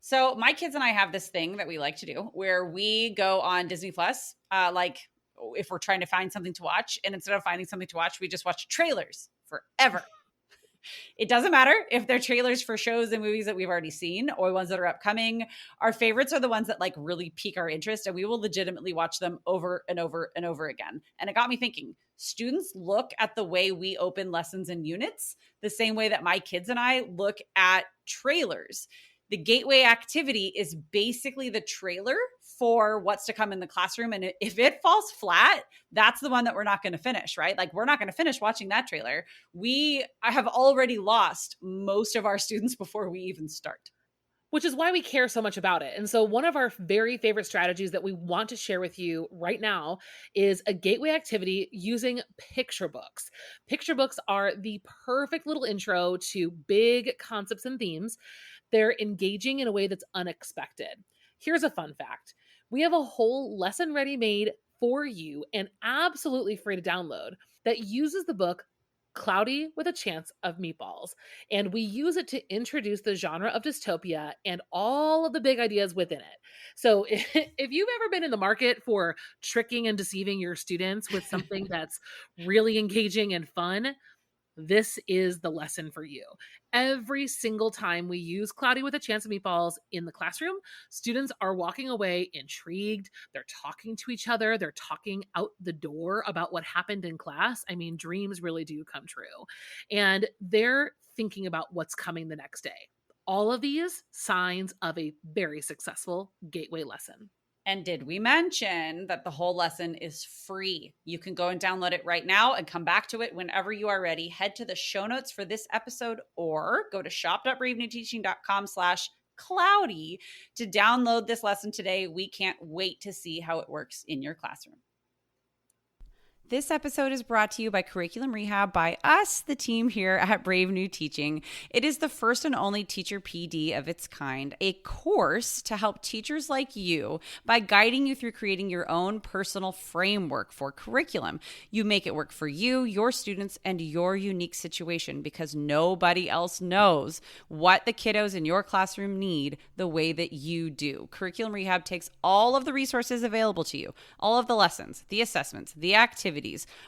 So my kids and I have this thing that we like to do where we go on Disney Plus, like if we're trying to find something to watch, and instead of finding something to watch, we just watch trailers forever. It doesn't matter if they're trailers for shows and movies that we've already seen or ones that are upcoming. Our favorites are the ones that like really pique our interest, and we will legitimately watch them over and over and over again. And it got me thinking, students look at the way we open lessons and units the same way that my kids and I look at trailers. The gateway activity is basically the trailer for what's to come in the classroom. And if it falls flat, that's the one that we're not going to finish, right? Like we're not going to finish watching that trailer. I have already lost most of our students before we even start. Which is why we care so much about it. And so one of our very favorite strategies that we want to share with you right now is a gateway activity using picture books. Picture books are the perfect little intro to big concepts and themes. They're engaging in a way that's unexpected. Here's a fun fact. We have a whole lesson ready made for you and absolutely free to download that uses the book Cloudy with a Chance of Meatballs. And we use it to introduce the genre of dystopia and all of the big ideas within it. So if you've ever been in the market for tricking and deceiving your students with something that's really engaging and fun, this is the lesson for you. Every single time we use Cloudy with a Chance of Meatballs in the classroom, students are walking away intrigued. They're talking to each other. They're talking out the door about what happened in class. I mean, dreams really do come true. And they're thinking about what's coming the next day. All of these signs of a very successful gateway lesson. And did we mention that the whole lesson is free? You can go and download it right now and come back to it whenever you are ready. Head to the show notes for this episode or go to shop.bravenewteaching.com/cloudy to download this lesson today. We can't wait to see how it works in your classroom. This episode is brought to you by Curriculum Rehab by us, the team here at Brave New Teaching. It is the first and only teacher PD of its kind, a course to help teachers like you by guiding you through creating your own personal framework for curriculum. You make it work for you, your students, and your unique situation because nobody else knows what the kiddos in your classroom need the way that you do. Curriculum Rehab takes all of the resources available to you, all of the lessons, the assessments, the activities,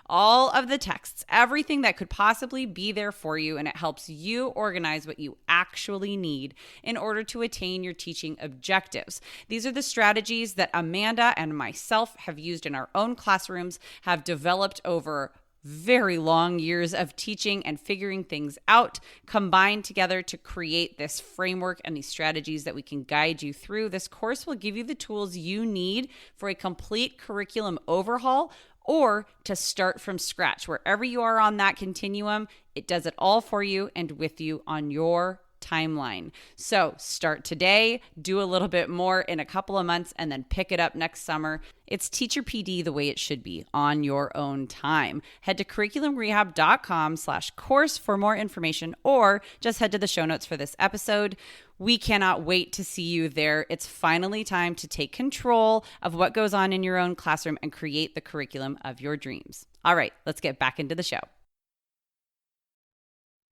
all of the texts, everything that could possibly be there for you, and it helps you organize what you actually need in order to attain your teaching objectives. These are the strategies that Amanda and myself have used in our own classrooms, have developed over very long years of teaching and figuring things out, combined together to create this framework and these strategies that we can guide you through. This course will give you the tools you need for a complete curriculum overhaul or to start from scratch. Wherever you are on that continuum, it does it all for you and with you on your timeline. So start today, do a little bit more in a couple of months, and then pick it up next summer. It's Teacher PD the way it should be on your own time. Head to curriculumrehab.com/course for more information, or just head to the show notes for this episode. We cannot wait to see you there. It's finally time to take control of what goes on in your own classroom and create the curriculum of your dreams. All right, let's get back into the show.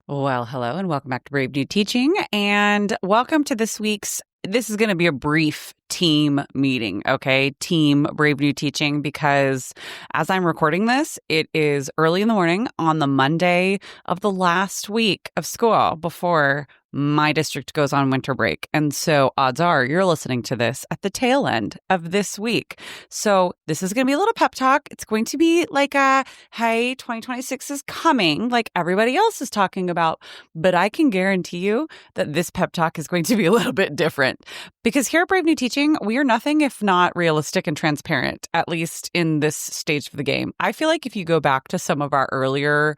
Well, hello and welcome back to Brave New Teaching, and welcome to this is going to be a brief team meeting, okay? Team Brave New Teaching, because as I'm recording this, it is early in the morning on the Monday of the last week of school before my district goes on winter break. And so odds are you're listening to this at the tail end of this week. So this is going to be a little pep talk. It's going to be like hey, 2026 is coming, like everybody else is talking about. But I can guarantee you that this pep talk is going to be a little bit different, because here at Brave New Teaching, we are nothing if not realistic and transparent, at least in this stage of the game. I feel like if you go back to some of our earlier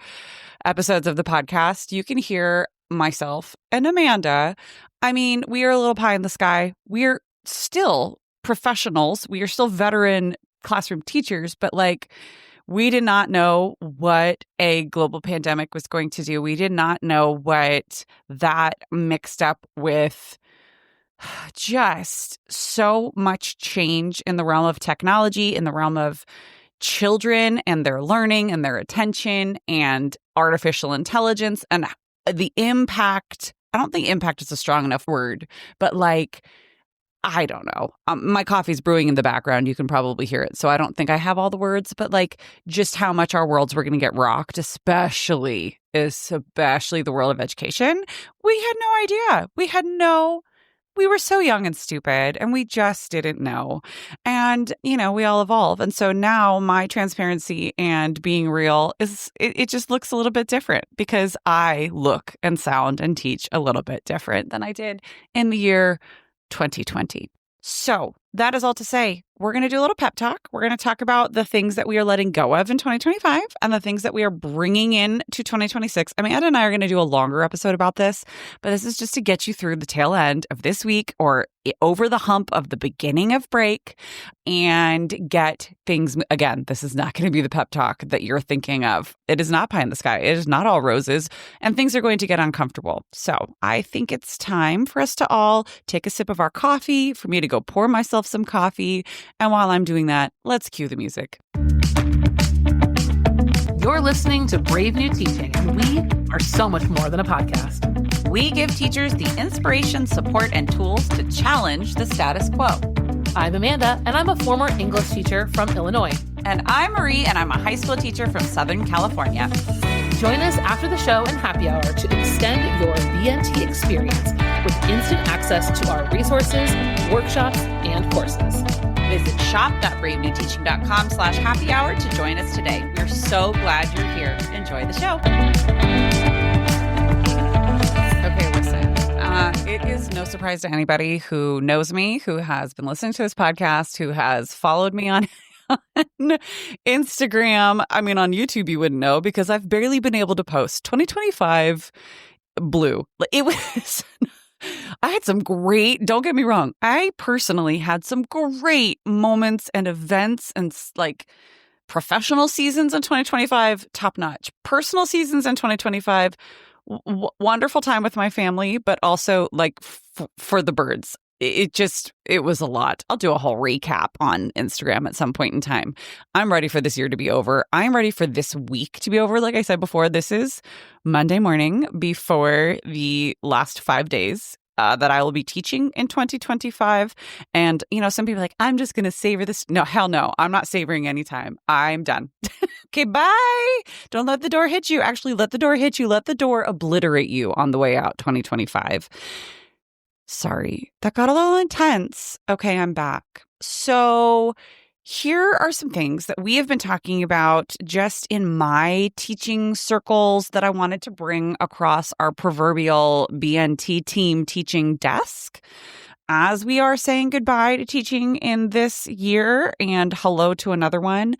episodes of the podcast, you can hear myself and Amanda. I mean, we are a little pie in the sky. We're still professionals. We are still veteran classroom teachers, but like, we did not know what a global pandemic was going to do. We did not know what that mixed up with just so much change in the realm of technology, in the realm of children and their learning and their attention and artificial intelligence, and the impact I don't think impact is a strong enough word, but like, I don't know. My coffee's brewing in the background. You can probably hear it. So I don't think I have all the words, but like just how much our worlds were going to get rocked, especially the world of education. We had no idea. We were so young and stupid and we just didn't know. And, we all evolve. And so now my transparency and being real it just looks a little bit different because I look and sound and teach a little bit different than I did in the year 2020. So that is all to say, we're going to do a little pep talk. We're going to talk about the things that we are letting go of in 2025 and the things that we are bringing in to 2026. Amanda and I are going to do a longer episode about this, but this is just to get you through the tail end of this week or over the hump of the beginning of break and get things. Again, this is not going to be the pep talk that you're thinking of. It is not pie in the sky. It is not all roses, and things are going to get uncomfortable. So I think it's time for us to all take a sip of our coffee, for me to go pour myself some coffee. And while I'm doing that, let's cue the music. You're listening to Brave New Teaching, and we are so much more than a podcast. We give teachers the inspiration, support, and tools to challenge the status quo. I'm Amanda, and I'm a former English teacher from Illinois. And I'm Marie, and I'm a high school teacher from Southern California. Join us after the show and happy hour to extend your BNT experience with instant access to our resources, workshops, and courses. Visit shop.bravenewteaching.com/happy hour to join us today. We're so glad you're here. Enjoy the show. Okay, listen. It is no surprise to anybody who knows me, who has been listening to this podcast, who has followed me on Instagram. I mean, on YouTube, you wouldn't know because I've barely been able to post. 2025 blew. It was... I had some great, don't get me wrong, I personally had some great moments and events and like professional seasons in 2025, top notch. Personal seasons in 2025, wonderful time with my family, but also like for the birds. It was a lot. I'll do a whole recap on Instagram at some point in time. I'm ready for this year to be over. I'm ready for this week to be over. Like I said before, this is Monday morning before the last 5 days that I will be teaching in 2025. And, some people are like, I'm just going to savor this. No, hell no. I'm not savoring any time. I'm done. Okay, bye. Don't let the door hit you. Actually, let the door hit you. Let the door obliterate you on the way out, 2025. Sorry, that got a little intense. Okay, I'm back. So here are some things that we have been talking about just in my teaching circles that I wanted to bring across our proverbial BNT team teaching desk as we are saying goodbye to teaching in this year and hello to another one.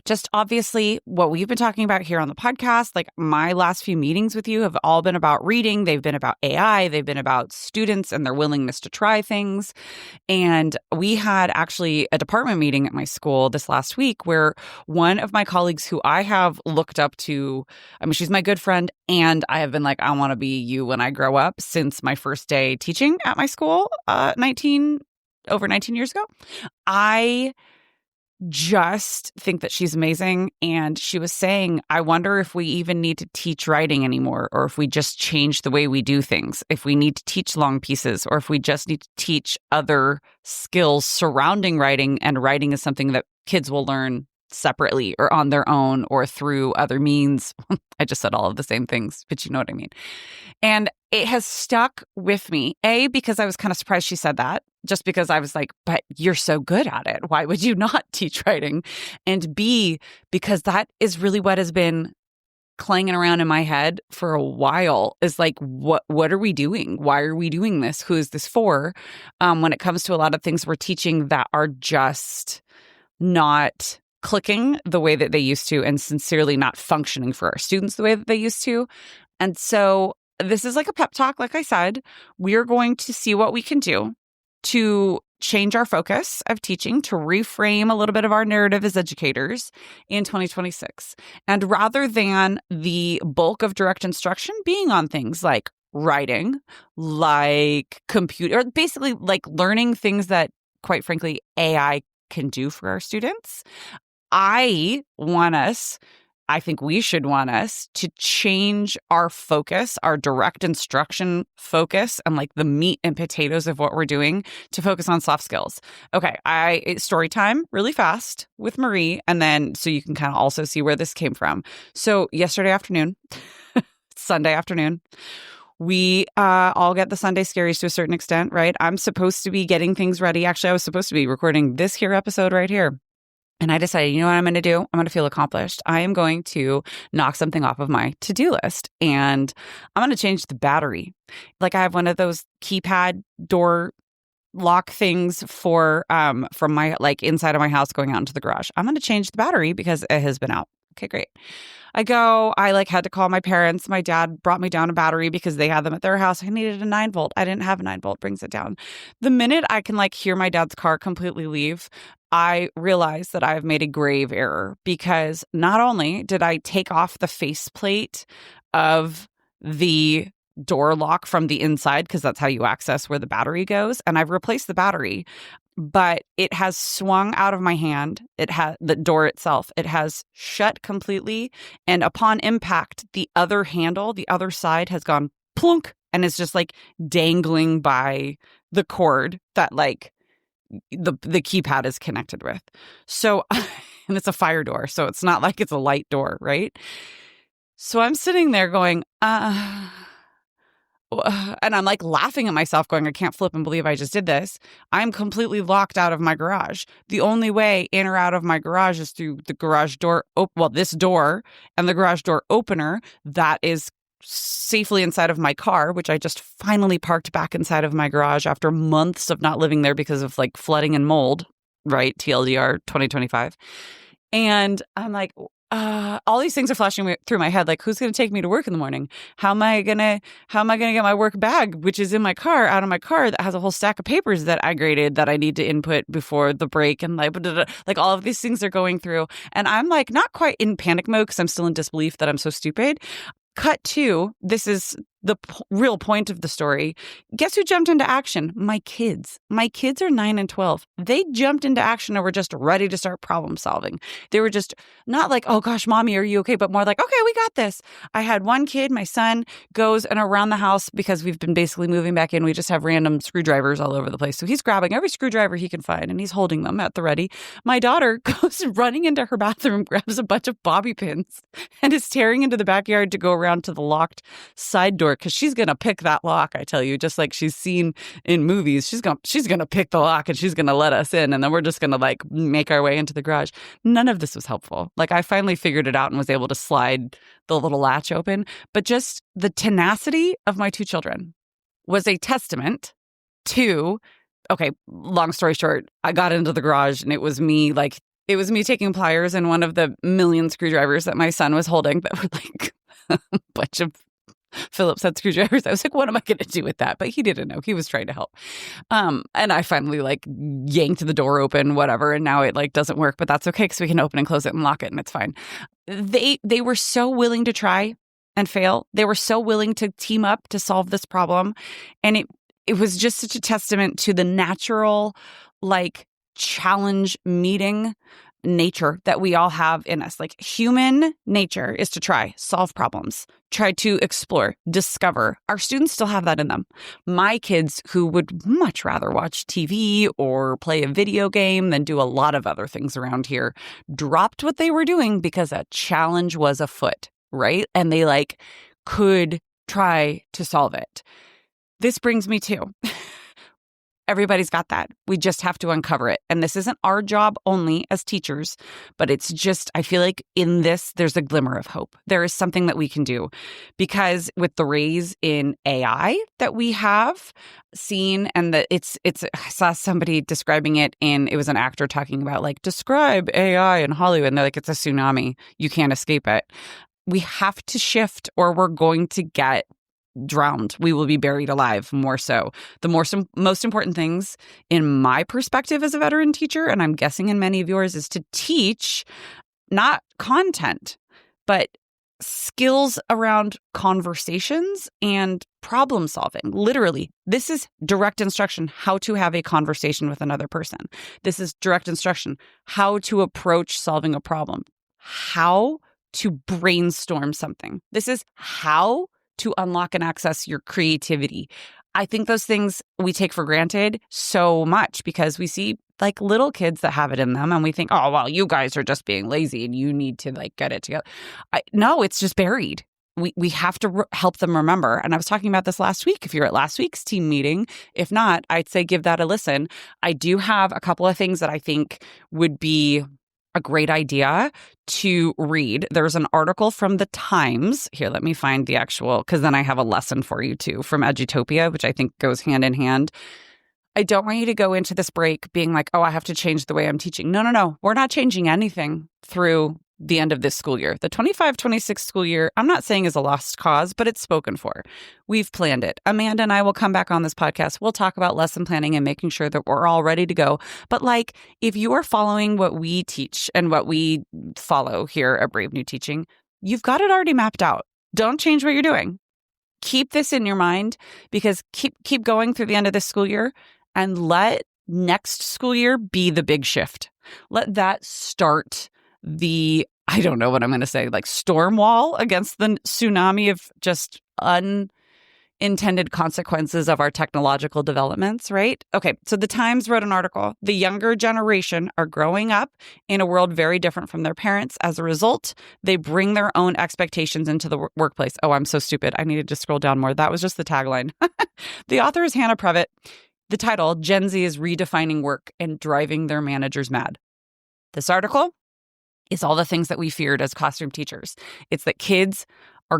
Just obviously what we've been talking about here on the podcast, like my last few meetings with you have all been about reading. They've been about AI. They've been about students and their willingness to try things. And we had actually a department meeting at my school this last week where one of my colleagues who I have looked up to, I mean, she's my good friend, and I have been like, I want to be you when I grow up since my first day teaching at my school over 19 years ago. I just think that she's amazing. And she was saying, I wonder if we even need to teach writing anymore, or if we just change the way we do things, if we need to teach long pieces, or if we just need to teach other skills surrounding writing, and writing is something that kids will learn separately or on their own or through other means. I just said all of the same things, but you know what I mean. And it has stuck with me, A, because I was kind of surprised she said that, just because I was like, but you're so good at it. Why would you not teach writing? And B, because that is really what has been clanging around in my head for a while, is like, what are we doing? Why are we doing this? Who is this for? When it comes to a lot of things we're teaching that are just not clicking the way that they used to, and sincerely not functioning for our students the way that they used to. And so this is like a pep talk. Like I said, we're going to see what we can do to change our focus of teaching, to reframe a little bit of our narrative as educators in 2026. And rather than the bulk of direct instruction being on things like writing, like computer, or basically like learning things that, quite frankly, AI can do for our students, I want us I think we should want us to change our focus, our direct instruction focus, and like the meat and potatoes of what we're doing to focus on soft skills. Okay, story time really fast with Marie, and then so you can kind of also see where this came from. So yesterday afternoon, Sunday afternoon, we all get the Sunday scaries to a certain extent, right? I'm supposed to be getting things ready. Actually, I was supposed to be recording this here episode right here. And I decided, you know what I'm going to do? I'm going to feel accomplished. I am going to knock something off of my to-do list, and I'm going to change the battery. Like I have one of those keypad door lock things for from my like inside of my house going out into the garage. I'm going to change the battery because it has been out. Okay, great. I like had to call my parents. My dad brought me down a battery because they had them at their house. I needed a 9-volt. I didn't have a 9-volt, brings it down. The minute I can like hear my dad's car completely leave, I realized that I've made a grave error because not only did I take off the faceplate of the door lock from the inside, because that's how you access where the battery goes, and I've replaced the battery, but it has swung out of my hand. It has the door itself. It has shut completely. And upon impact, the other handle, the other side has gone plunk and is just like dangling by the cord that like the keypad is connected with. So, and it's a fire door. So it's not like it's a light door, right? So I'm sitting there going, and I'm like laughing at myself going, I can't flip and believe I just did this. I'm completely locked out of my garage. The only way in or out of my garage is through the garage door. This door and the garage door opener that is safely inside of my car, which I just finally parked back inside of my garage after months of not living there because of like flooding and mold, right? TLDR 2025. And I'm like, all these things are flashing through my head. Like, who's going to take me to work in the morning? How am I going to get my work bag, which is in my car, out of my car that has a whole stack of papers that I graded that I need to input before the break? And like all of these things are going through. And I'm like, not quite in panic mode because I'm still in disbelief that I'm so stupid. Cut to, this is the real point of the story. Guess who jumped into action? My kids. My kids are 9 and 12. They jumped into action and were just ready to start problem solving. They were just not like, oh gosh, mommy, are you okay? But more like, okay, we got this. I had one kid, my son, goes and around the house because we've been basically moving back in. We just have random screwdrivers all over the place. So he's grabbing every screwdriver he can find and he's holding them at the ready. My daughter goes running into her bathroom, grabs a bunch of bobby pins and is tearing into the backyard to go around to the locked side door because she's going to pick that lock, I tell you, just like she's seen in movies. She's going to pick the lock and she's going to let us in and then we're just going to like make our way into the garage. None of this was helpful. Like I finally figured it out and was able to slide the little latch open, but just the tenacity of my two children was a testament to, okay, long story short, I got into the garage and it was me taking pliers and one of the million screwdrivers that my son was holding that were like a bunch of Phillips head screwdrivers. I was like, what am I going to do with that? But he didn't know. He was trying to help. And I finally like yanked the door open, whatever. And now it like doesn't work, but that's okay because we can open and close it and lock it and it's fine. They were so willing to try and fail. They were so willing to team up to solve this problem. And it was just such a testament to the natural like challenge meeting nature that we all have in us. Like human nature is to try, solve problems, try to explore, discover. Our students still have that in them. My kids, who would much rather watch TV or play a video game than do a lot of other things around here, dropped what they were doing because a challenge was afoot, right? And they like could try to solve it. This brings me to everybody's got that. We just have to uncover it. And this isn't our job only as teachers, but it's just, I feel like in this, there's a glimmer of hope. There is something that we can do because with the raise in AI that we have seen and that I saw somebody describing it it was an actor talking about like, describe AI in Hollywood. And they're like, it's a tsunami. You can't escape it. We have to shift or we're going to get drowned. We will be buried alive more so. The most important things in my perspective as a veteran teacher, and I'm guessing in many of yours, is to teach not content, but skills around conversations and problem solving. Literally, this is direct instruction, how to have a conversation with another person. This is direct instruction, how to approach solving a problem. How to brainstorm something. This is how to unlock and access your creativity. I think those things we take for granted so much because we see like little kids that have it in them and we think, oh, well, you guys are just being lazy and you need to like get it together. No, it's just buried. We have to help them remember. And I was talking about this last week. If you're at last week's team meeting, if not, I'd say give that a listen. I do have a couple of things that I think would be a great idea to read. There's an article from the Times. Here, let me find the actual, because then I have a lesson for you too from Edutopia, which I think goes hand in hand. I don't want you to go into this break being like, oh, I have to change the way I'm teaching. No. We're not changing anything through the end of this school year. The 25-26 school year, I'm not saying is a lost cause, but it's spoken for. We've planned it. Amanda and I will come back on this podcast. We'll talk about lesson planning and making sure that we're all ready to go. But like, if you are following what we teach and what we follow here at Brave New Teaching, you've got it already mapped out. Don't change what you're doing. Keep this in your mind because keep going through the end of this school year and let next school year be the big shift. Let that start I don't know what I'm going to say, like storm wall against the tsunami of just unintended consequences of our technological developments, right? Okay, so the Times wrote an article. The younger generation are growing up in a world very different from their parents. As a result, they bring their own expectations into the workplace. Oh, I'm so stupid. I needed to scroll down more. That was just the tagline. The author is Hannah Previtt. The title, Gen Z is redefining work and driving their managers mad. This article is all the things that we feared as classroom teachers. It's that students are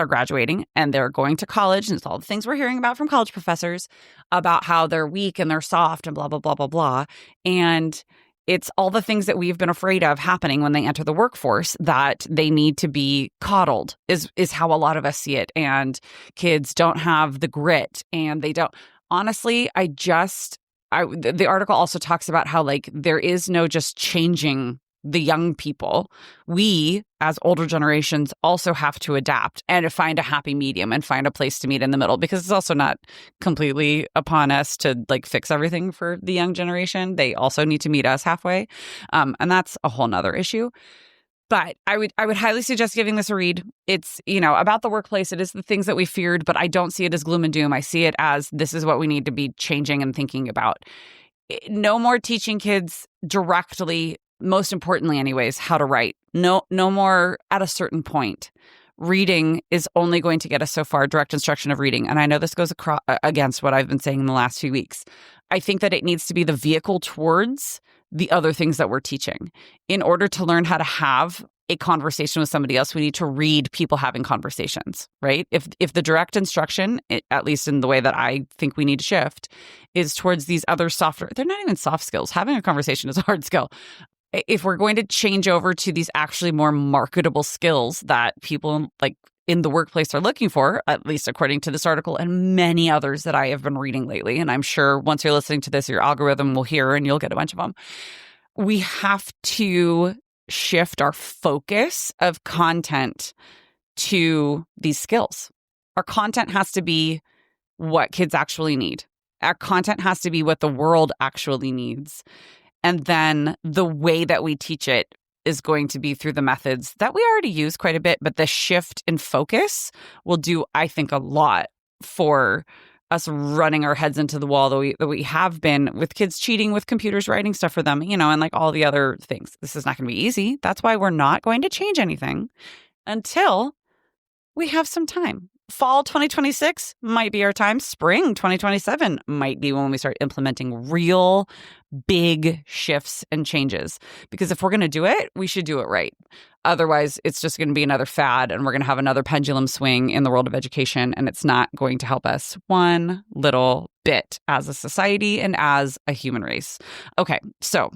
graduating and they're going to college. And it's all the things we're hearing about from college professors about how they're weak and they're soft and blah, blah, blah, blah, blah. And it's all the things that we've been afraid of happening when they enter the workforce, that they need to be coddled is how a lot of us see it. And kids don't have the grit and they don't. Honestly, the article also talks about how like there is no just changing the young people. We, as older generations, also have to adapt and find a happy medium and find a place to meet in the middle, because it's also not completely upon us to like fix everything for the young generation. They also need to meet us halfway. And that's a whole nother issue. But I would highly suggest giving this a read. It's, about the workplace. It is the things that we feared, but I don't see it as gloom and doom. I see it as this is what we need to be changing and thinking about. No more teaching kids directly, most importantly anyways, how to write. No more at a certain point. Reading is only going to get us so far, direct instruction of reading. And I know this goes against what I've been saying in the last few weeks. I think that it needs to be the vehicle towards the other things that we're teaching. In order to learn how to have a conversation with somebody else, we need to read people having conversations, right? If the direct instruction, at least in the way that I think we need to shift, is towards these other softer, they're not even soft skills. Having a conversation is a hard skill. If we're going to change over to these actually more marketable skills that people like in the workplace are looking for, at least according to this article and many others that I have been reading lately, and I'm sure once you're listening to this, your algorithm will hear and you'll get a bunch of them. We have to shift our focus of content to these skills. Our content has to be what kids actually need. Our content has to be what the world actually needs. And then the way that we teach it is going to be through the methods that we already use quite a bit, but the shift in focus will do, I think, a lot for us running our heads into the wall that we have been with kids cheating with computers, writing stuff for them, and like all the other things. This is not going to be easy. That's why we're not going to change anything until we have some time. Fall 2026 might be our time. Spring 2027 might be when we start implementing real big shifts and changes. Because if we're going to do it, we should do it right. Otherwise, it's just going to be another fad and we're going to have another pendulum swing in the world of education. And it's not going to help us one little bit as a society and as a human race. Okay, so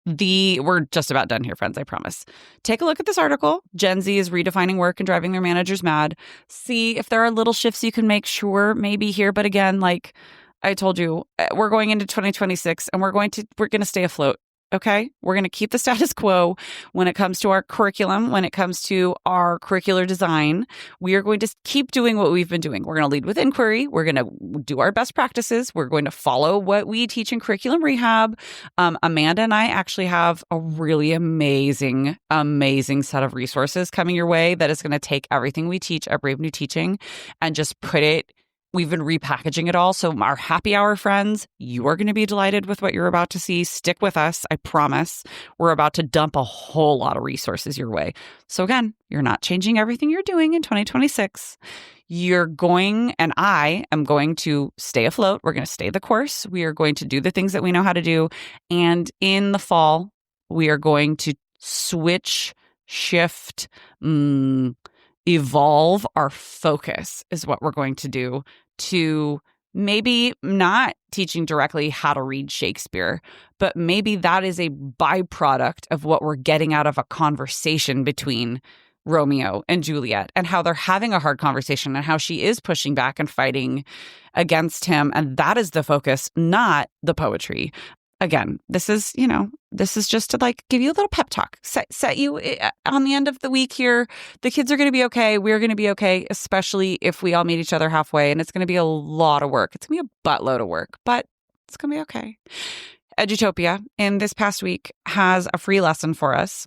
we're just about done here, friends, I promise. Take a look at this article. Gen Z is redefining work and driving their managers mad. See if there are little shifts you can make. Sure, maybe here. But again, like I told you, we're going into 2026 and we're going to stay afloat. Okay. We're going to keep the status quo when it comes to our curriculum, when it comes to our curricular design. We are going to keep doing what we've been doing. We're going to lead with inquiry. We're going to do our best practices. We're going to follow what we teach in curriculum rehab. Amanda and I actually have a really amazing set of resources coming your way that is going to take everything we teach at Brave New Teaching and just put it. We've been repackaging it all. So our happy hour friends, you are going to be delighted with what you're about to see. Stick with us. I promise. We're about to dump a whole lot of resources your way. So again, you're not changing everything you're doing in 2026. You're going, and I am going to stay afloat. We're going to stay the course. We are going to do the things that we know how to do. And in the fall, we are going to switch, shift, evolve our focus is what we're going to do to maybe not teaching directly how to read Shakespeare, but maybe that is a byproduct of what we're getting out of a conversation between Romeo and Juliet and how they're having a hard conversation and how she is pushing back and fighting against him. And that is the focus, not the poetry. Again, this is just to like give you a little pep talk, set you on the end of the week here. The kids are going to be okay. We're going to be okay, especially if we all meet each other halfway. And it's going to be a lot of work. It's going to be a buttload of work, but it's going to be okay. Edutopia in this past week has a free lesson for us.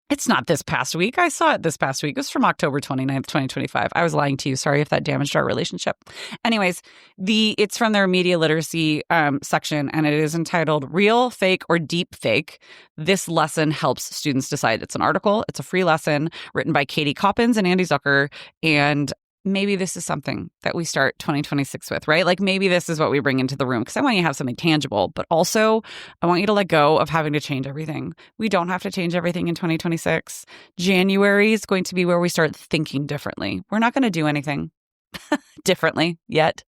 It's not this past week. I saw it this past week. It was from October 29th, 2025. I was lying to you. Sorry if that damaged our relationship. Anyways, it's from their media literacy section, and it is entitled Real, Fake, or Deep Fake. This lesson helps students decide. It's an article. It's a free lesson written by Katie Coppins and Andy Zucker. And maybe this is something that we start 2026 with, right? Like maybe this is what we bring into the room because I want you to have something tangible, but also I want you to let go of having to change everything. We don't have to change everything in 2026. January is going to be where we start thinking differently. We're not going to do anything differently yet.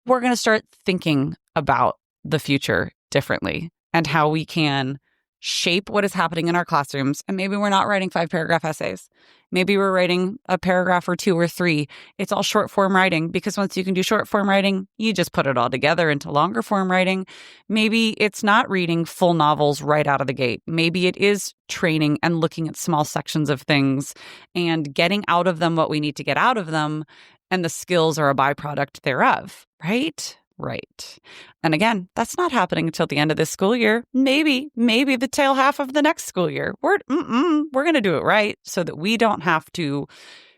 We're going to start thinking about the future differently and how we can shape what is happening in our classrooms. And maybe we're not writing 5-paragraph essays. Maybe we're writing a paragraph or 2 or 3. It's all short form writing because once you can do short form writing, you just put it all together into longer form writing. Maybe it's not reading full novels right out of the gate. Maybe it is training and looking at small sections of things and getting out of them what we need to get out of them. And the skills are a byproduct thereof, right? Right. And again, that's not happening until the end of this school year. Maybe the tail half of the next school year. We're going to do it right so that we don't have to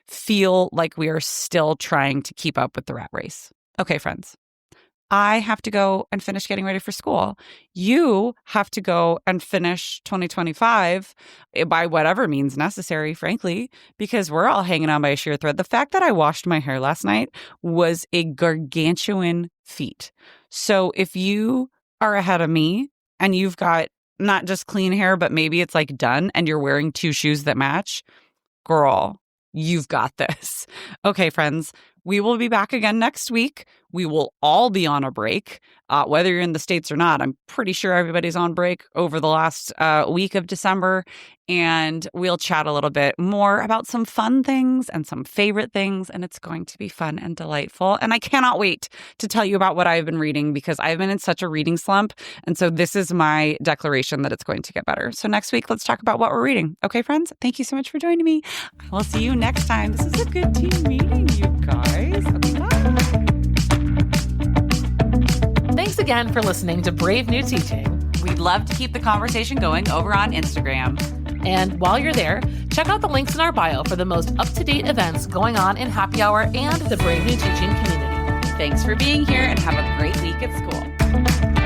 feel like we are still trying to keep up with the rat race. Okay, friends. I have to go and finish getting ready for school. You have to go and finish 2025 by whatever means necessary, frankly, because we're all hanging on by a sheer thread. The fact that I washed my hair last night was a gargantuan feat. So if you are ahead of me and you've got not just clean hair, but maybe it's like done and you're wearing 2 shoes that match, girl, you've got this. Okay, friends. We will be back again next week. We will all be on a break, whether you're in the States or not. I'm pretty sure everybody's on break over the last week of December. And we'll chat a little bit more about some fun things and some favorite things. And it's going to be fun and delightful. And I cannot wait to tell you about what I've been reading because I've been in such a reading slump. And so this is my declaration that it's going to get better. So next week, let's talk about what we're reading. Okay, friends? Thank you so much for joining me. I will see you next time. This is a good team meeting, you guys. Okay, bye. Thanks again for listening to Brave New Teaching. We'd love to keep the conversation going over on Instagram. And while you're there, check out the links in our bio for the most up-to-date events going on in Happy Hour and the Brave New Teaching community. Thanks for being here and have a great week at school.